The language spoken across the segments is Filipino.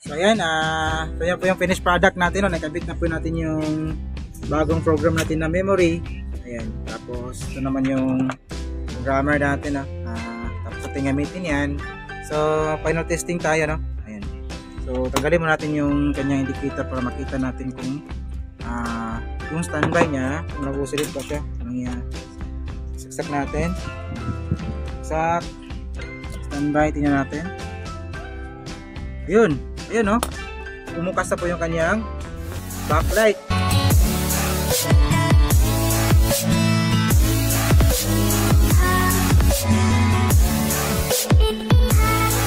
So ayan, so yan po yung finished product natin. Nakabit na po natin yung bagong program natin na memory. Ayan, tapos ito naman yung programmer natin. Tapos ating gamitin yan. So final testing tayo. Ayan. So tanggalin mo natin yung kanyang indicator para makita natin kung yung standby niya, kung nabusilid pa siya. Saksak natin. Saksak. Standby, tingnan natin. Ayun. Ayun, bumukas na po yung kanyang backlight.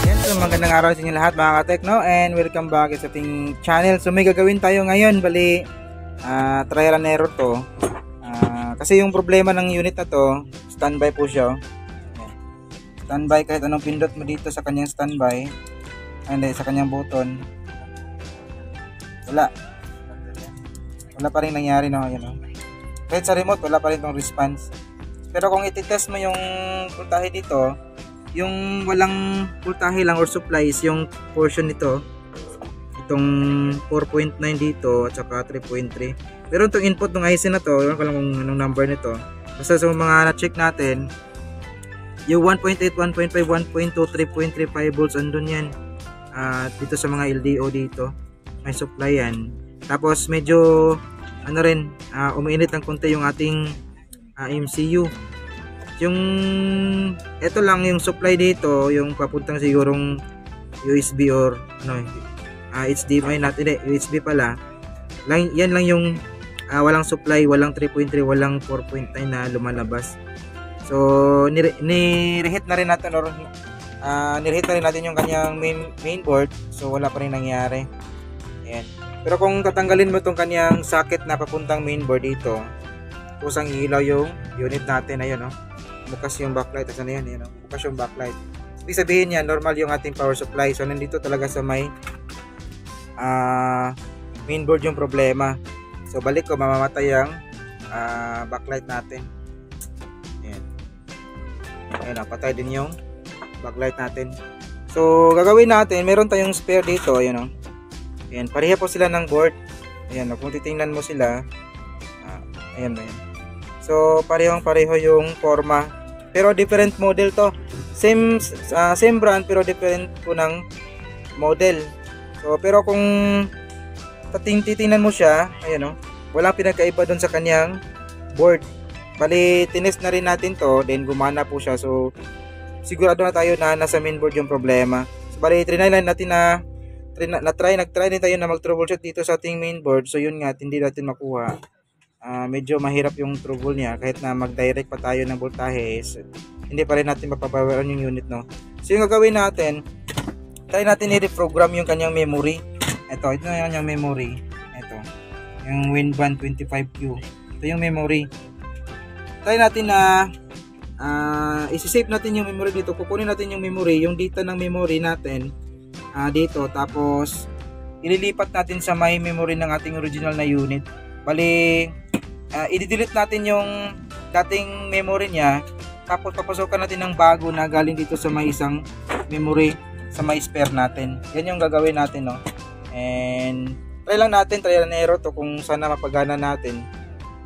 Yan, so magandang araw sa inyo lahat mga ka-tekno, and welcome back sa ating channel. So may gagawin tayo ngayon, bali trial and error to. Kasi yung problema ng unit na to, standby po siya. Standby, kahit anong pindot mo dito sa kanyang standby, hindi, sa kanyang button, wala pa rin nangyari, ayan, kahit sa remote wala pa rin tong response. Pero kung ititest mo yung voltahe dito, yung walang voltahe lang or supplies, yung portion nito, itong 4.9 dito at saka 3.3, pero itong input ng IC na to, ewan ko lang kung anong number nito, basta sa mga na-check natin, yung 1.8, 1.5, 1.2, 3.35 volts andun yan. Dito sa mga LDO dito may supply yan. Tapos medyo umiinit ng konti yung ating MCU. Yung ito lang yung supply dito, yung papuntang sigurong USB or HDMI natin, USB pala lang, yan lang yung walang supply, walang 3.3, walang 4.9 na lumalabas. So ni-reheat na rin natin or nireheat na rin natin yung kanyang mainboard, so wala pa rin nangyari. Ayan. Pero kung tatanggalin mo itong kanyang socket na papuntang mainboard dito, kusang ilaw yung unit natin. Ayun, bukas yung backlight. Asan na yan? Bukas yung backlight. Ibig sabihin yan, normal yung ating power supply. So nandito talaga sa may mainboard yung problema. So balik ko, mamamatay ang backlight natin. Ayan. Ayan, patay din yung backlight natin. So gagawin natin, meron tayong spare dito, ayan, ayan, pareha po sila ng board. Ayan, kung titingnan mo sila, ayan. So pareho yung forma, pero different model to. Same brand pero different po ng model. So pero kung titingnan mo siya, ayan, walang pinagkaiba doon sa kanyang board. Bali tinest na rin natin to, then gumana po siya. So sigurado na tayo na nasa mainboard yung problema. So bali trinay natin nag-try din tayo na mag-troubleshoot dito sa ating mainboard. So yun nga, hindi natin makuha. Medyo mahirap yung trouble niya, kahit na mag-direct pa tayo ng voltahe, hindi pa rin natin mapapawaran yung unit, So yung gagawin natin, try natin i-reprogram yung kanyang memory. Ito na yung kanyang memory. Ito, yung WinBand 25Q. Ito yung memory. Try natin na isi-save natin yung memory dito. Kukunin natin yung memory, yung data ng memory natin dito, tapos ililipat natin sa may memory ng ating original na unit. Bali i-delete natin yung dating memory niya, tapos papasokan natin ng bago na galing dito sa may isang memory sa may spare natin. Yan yung gagawin natin, and try and error to kung sana mapagana natin.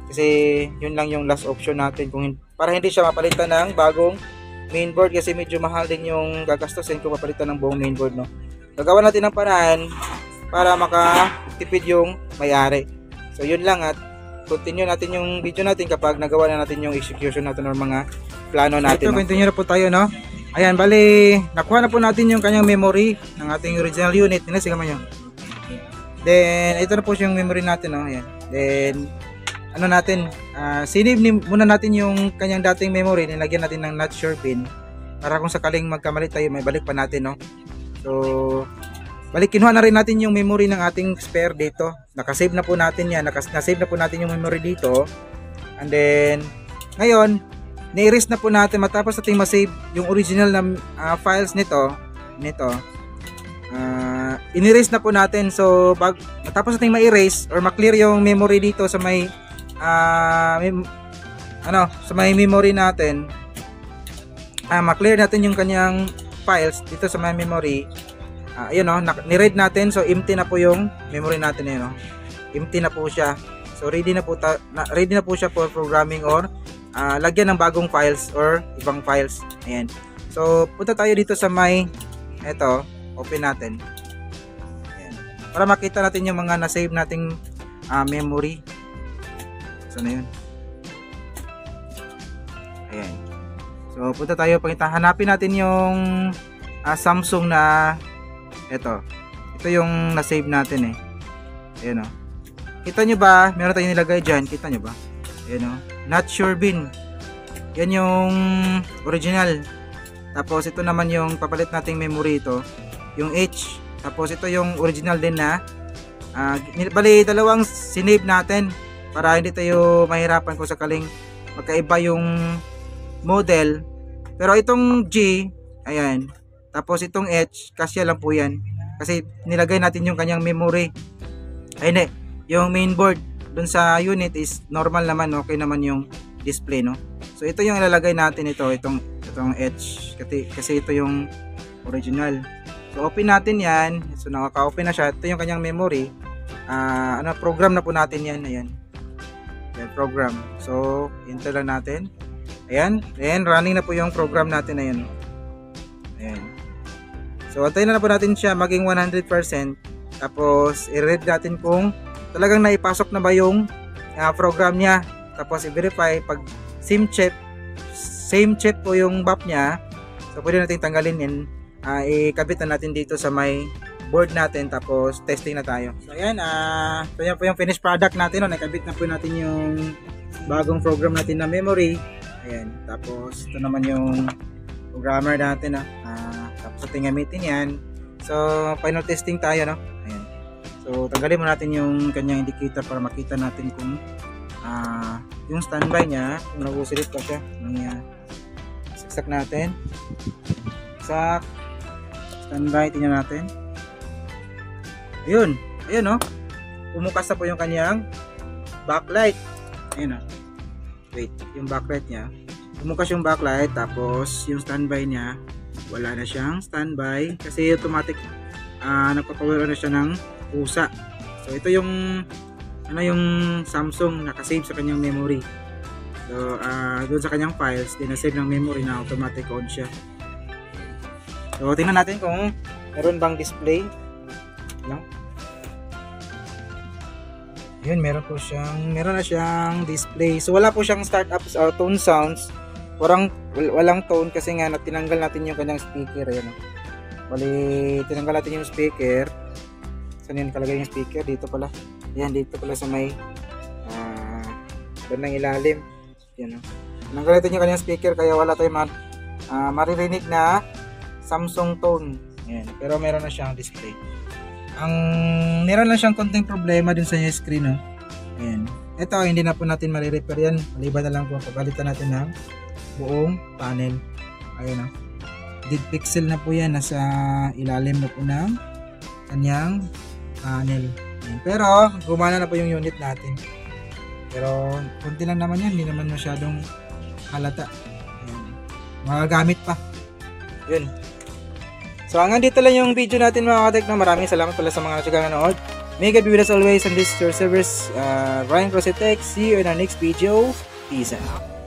Kasi yun lang yung last option natin, para hindi siya mapalitan ng bagong mainboard, kasi medyo mahal din yung gagastusin kung mapalitan ng buong mainboard, Gagawa natin ng paraan para makatipid yung may-ari. So yun lang, at continue natin yung video natin kapag nagawa na natin yung execution natin ng mga plano natin. Ito, continue na po tayo, Ayan, bali nakuha na po natin yung kanyang memory ng ating original unit. Sige nyo. Then ito na po yung memory natin, Ayan. Then sinave muna natin yung kanyang dating memory, nilagyan natin ng not sure pin para kung sakaling magkamali tayo, may balik pa natin, So kinuha na rin natin yung memory ng ating spare dito. Nakasave na po natin yan, nakasave na po natin yung memory dito. And then ngayon, ni-erase na po natin, matapos nating ma-save yung original na files nito, in-erase na po natin. So matapos nating ma-erase or ma-clear yung memory dito sa may sa may memory natin, ma-clear natin yung kanyang files dito sa may memory, ayun o, ni-read natin. So empty na po yung memory natin, ayun o. Empty na po siya. So ready na po siya for programming or lagyan ng bagong files or ibang files. Ayan. So punta tayo dito sa may eto, open natin. Ayan. Para makita natin yung mga na-save nating memory. So na yun. Ayan. So punta tayo, hanapin natin yung Samsung na ito yung na-save natin eh. Ayan o. Kita nyo ba? Meron tayong nilagay dyan. Kita nyo ba? Ayan o. Not sure bin. Yan yung original. Tapos ito naman yung papalit nating memory ito. Yung H. Tapos ito yung original din na bali dalawang sinave natin para hindi tayo mahirapan kung sakaling magkaiba yung model. Pero itong G, ayan. Tapos itong H, kasya lang po yan. Kasi nilagay natin yung kanyang memory. Ay hindi, yung mainboard dun sa unit is normal naman, okay naman yung display, no? So ito yung ilalagay natin, itong H. Kasi ito yung original. So open natin yan. So nakaka-open na siya. Ito yung kanyang memory. Program na po natin yan. Ayan. Yan, program. So enter lang natin. Ayan. Ayan, running na po yung program natin na yun. Ayan. So antayin na po natin siya maging 100%. Tapos i-read natin kung talagang naipasok na ba yung program niya. Tapos i-verify pag same chip po yung BAP niya. So pwede natin tanggalin yan. Ikabit na natin dito sa may board natin. Tapos testing na tayo. So ayan, ito yan po yung finished product natin. Nakabit na po natin yung bagong program natin na memory. Ayan. Tapos ito naman yung programmer natin. Tapos ating gamitin yan. So final testing tayo, no? Ayan. So tanggalin mo natin yung kanyang indicator para makita natin kung yung standby niya, kung nag-usilit pa siya. Saksak natin. Sak. Standby, tingnan natin. Ayun. Ayun, no? Pumukas na po yung kanyang backlight. Ayun, no? Wait, yung backlight niya. Pumukas yung backlight, tapos yung standby niya, wala na siyang standby kasi automatic nagpapower na siya ng pusa. So ito yung yung Samsung nakasave sa kanyang memory. So doon sa kanyang files, dinasave ng memory na automatic on siya. So tingnan natin kung meron bang display lang. Yun, meron na siyang display. So wala po siyang startups or tone sounds. Walang tone kasi nga tinanggal natin yung kanyang speaker. Ayan, bali tinanggal natin yung speaker. Saan yun kalagay yung speaker? Dito pala. Ayan, dito pala sa may doon ng ilalim. Ayan, tinanggal natin yung kanyang speaker kaya wala tayong maririnig na Samsung tone. Ayan, pero meron na siyang display. Meron lang siyang konting problema dun sa screen, no? Ayan. Ito, hindi na po natin marirepair yan. Maliban na lang po, pagalitan natin ng buong panel. Ayan, no? Dead pixel na po yan. Nasa ilalim na po ng kanyang panel. Ayan. Pero, gumana na po yung unit natin. Pero, konti lang naman yan. Hindi naman masyadong halata. Ayan. Magagamit pa. Yun. So hanggang dito lang yung video natin mga katekno. Maraming salamat pala sa mga natsagang nanood. May God be with us always, and this is your service, Ryan Crossetech. See you in our next video. Peace out.